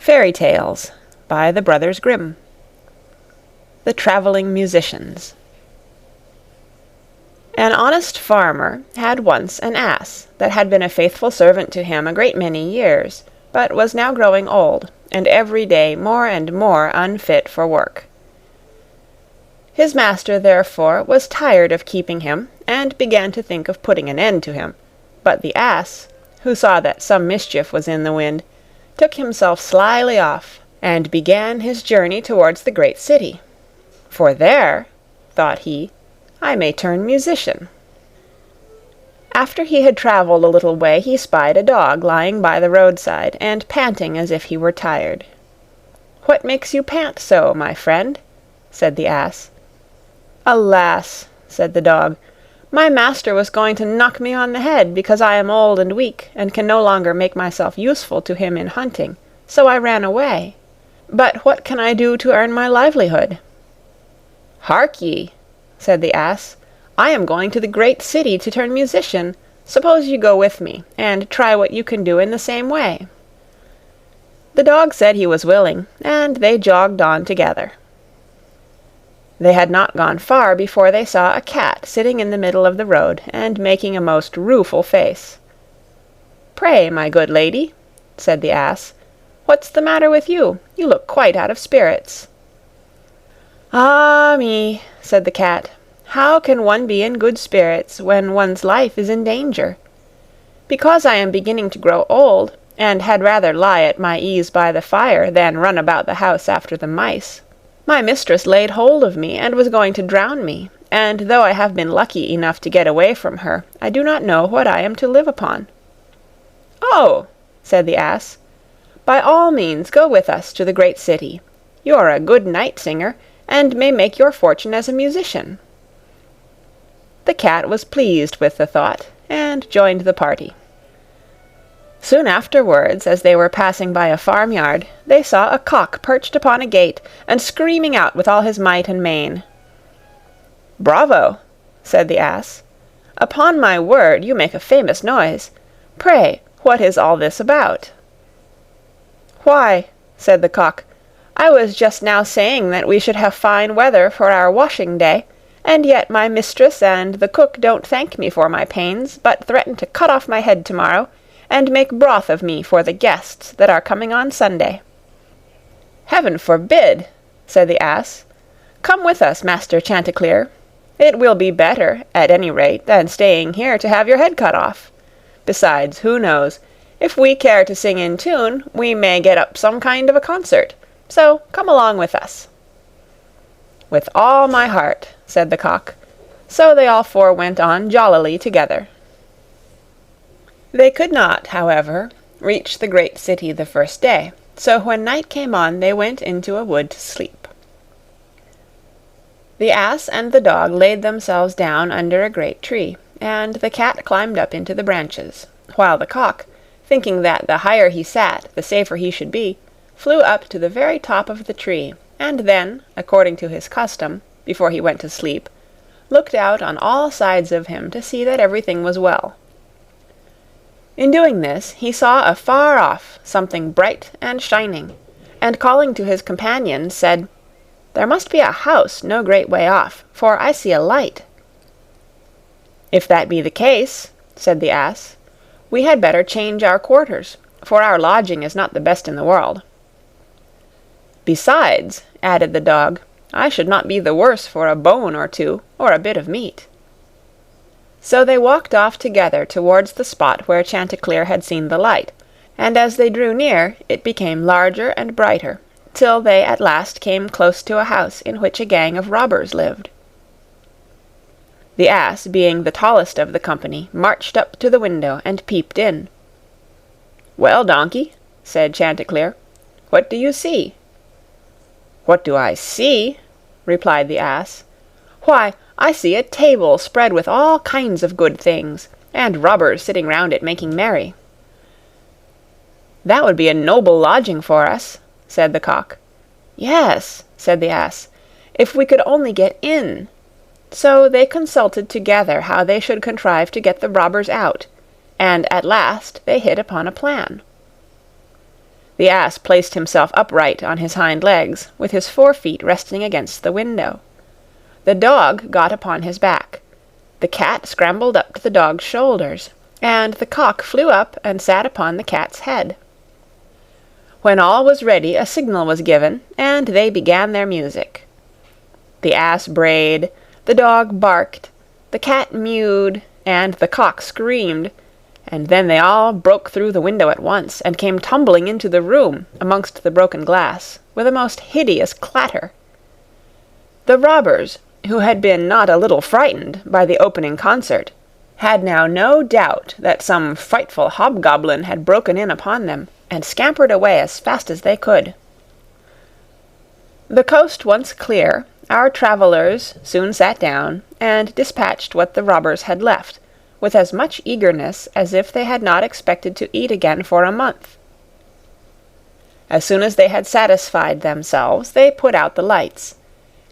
Fairy Tales by the Brothers Grimm. The Travelling Musicians. An honest farmer had once an ass that had been a faithful servant to him a great many years, but was now growing old, and every day more and more unfit for work. His master, therefore, was tired of keeping him, and began to think of putting an end to him, but the ass, who saw that some mischief was in the wind, took himself slyly off, and began his journey towards the great city. For there, thought he, I may turn musician. After he had travelled a little way, he spied a dog lying by the roadside, and panting as if he were tired. "What makes you pant so, my friend?" said the ass. "Alas," said the dog, "my master was going to knock me on the head, because I am old and weak, and can no longer make myself useful to him in hunting, so I ran away. But what can I do to earn my livelihood?" "Hark ye," said the ass, "I am going to the great city to turn musician. Suppose you go with me, and try what you can do in the same way." The dog said he was willing, and they jogged on together. They had not gone far before they saw a cat sitting in the middle of the road, and making a most rueful face. "Pray, my good lady," said the ass, "what's the matter with you? You look quite out of spirits." "Ah me," said the cat, "how can one be in good spirits when one's life is in danger? Because I am beginning to grow old, and had rather lie at my ease by the fire than run about the house after the mice. My mistress laid hold of me and was going to drown me, and though I have been lucky enough to get away from her, I do not know what I am to live upon." "Oh," said the ass, "by all means go with us to the great city. You're a good night singer, and may make your fortune as a musician." The cat was pleased with the thought, and joined the party. Soon afterwards, as they were passing by a farmyard, they saw a cock perched upon a gate, and screaming out with all his might and main. "Bravo," said the ass. "Upon my word, you make a famous noise. Pray, what is all this about?" "Why," said the cock, "I was just now saying that we should have fine weather for our washing day, and yet my mistress and the cook don't thank me for my pains, but threaten to cut off my head tomorrow, and make broth of me for the guests that are coming on Sunday." "Heaven forbid," said the ass. "Come with us, Master Chanticleer. It will be better, at any rate, than staying here to have your head cut off. Besides, who knows, if we care to sing in tune, we may get up some kind of a concert. So come along with us." "With all my heart," said the cock. So they all four went on jollily together. They could not, however, reach the great city the first day, so when night came on they went into a wood to sleep. The ass and the dog laid themselves down under a great tree, and the cat climbed up into the branches, while the cock, thinking that the higher he sat the safer he should be, flew up to the very top of the tree, and then, according to his custom, before he went to sleep, looked out on all sides of him to see that everything was well. In doing this, he saw afar off something bright and shining, and calling to his companions, said, "There must be a house no great way off, for I see a light." "If that be the case," said the ass, "we had better change our quarters, for our lodging is not the best in the world." "Besides," added the dog, "I should not be the worse for a bone or two, or a bit of meat." So they walked off together towards the spot where Chanticleer had seen the light, and as they drew near, it became larger and brighter, till they at last came close to a house in which a gang of robbers lived. The ass, being the tallest of the company, marched up to the window and peeped in. "Well, donkey," said Chanticleer, "what do you see?" "What do I see?" replied the ass. "Why, I see a table spread with all kinds of good things, and robbers sitting round it making merry." "That would be a noble lodging for us," said the cock. "Yes," said the ass, "if we could only get in." So they consulted together how they should contrive to get the robbers out, and at last they hit upon a plan. The ass placed himself upright on his hind legs, with his forefeet resting against the window. The dog got upon his back. The cat scrambled up to the dog's shoulders, and the cock flew up and sat upon the cat's head. When all was ready, a signal was given, and they began their music. The ass brayed, the dog barked, the cat mewed, and the cock screamed, and then they all broke through the window at once, and came tumbling into the room amongst the broken glass, with a most hideous clatter. The robbers, who had been not a little frightened by the opening concert, had now no doubt that some frightful hobgoblin had broken in upon them, and scampered away as fast as they could. The coast once clear, our travellers soon sat down, and dispatched what the robbers had left, with as much eagerness as if they had not expected to eat again for a month. As soon as they had satisfied themselves, they put out the lights,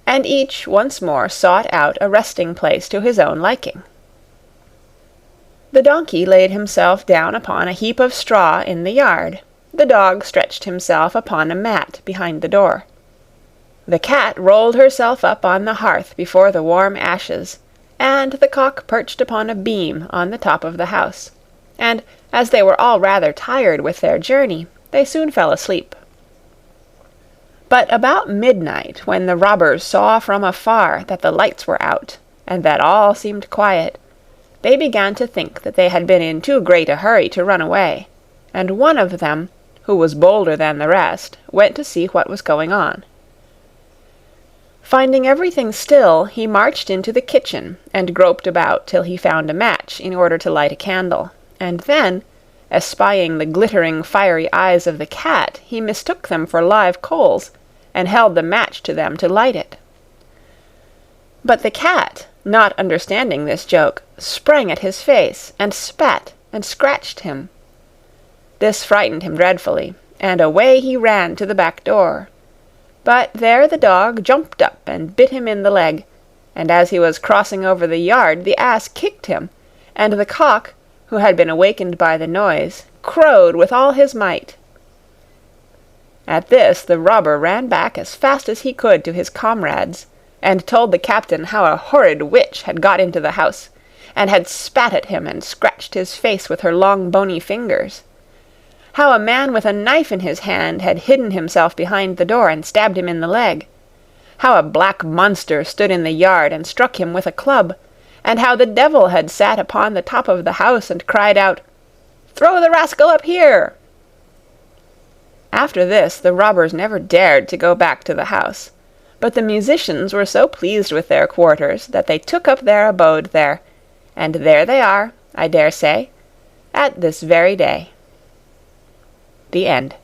and each once more sought out a resting place to his own liking. The donkey laid himself down upon a heap of straw in the yard. The dog stretched himself upon a mat behind the door. The cat rolled herself up on the hearth before the warm ashes, and the cock perched upon a beam on the top of the house, and as they were all rather tired with their journey, they soon fell asleep. But about midnight, when the robbers saw from afar that the lights were out, and that all seemed quiet, they began to think that they had been in too great a hurry to run away, and one of them, who was bolder than the rest, went to see what was going on. Finding everything still, he marched into the kitchen, and groped about till he found a match in order to light a candle, and then, espying the glittering fiery eyes of the cat, he mistook them for live coals, and held the match to them to light it. But the cat, not understanding this joke, sprang at his face, and spat, and scratched him. This frightened him dreadfully, and away he ran to the back door. But there the dog jumped up and bit him in the leg, and as he was crossing over the yard, the ass kicked him, and the cock, who had been awakened by the noise, crowed with all his might. At this the robber ran back as fast as he could to his comrades, and told the captain how a horrid witch had got into the house, and had spat at him and scratched his face with her long bony fingers. How a man with a knife in his hand had hidden himself behind the door and stabbed him in the leg. How a black monster stood in the yard and struck him with a club, and how the devil had sat upon the top of the house and cried out, "Throw the rascal up here!" After this the robbers never dared to go back to the house, but the musicians were so pleased with their quarters that they took up their abode there, and there they are, I dare say, at this very day. The End.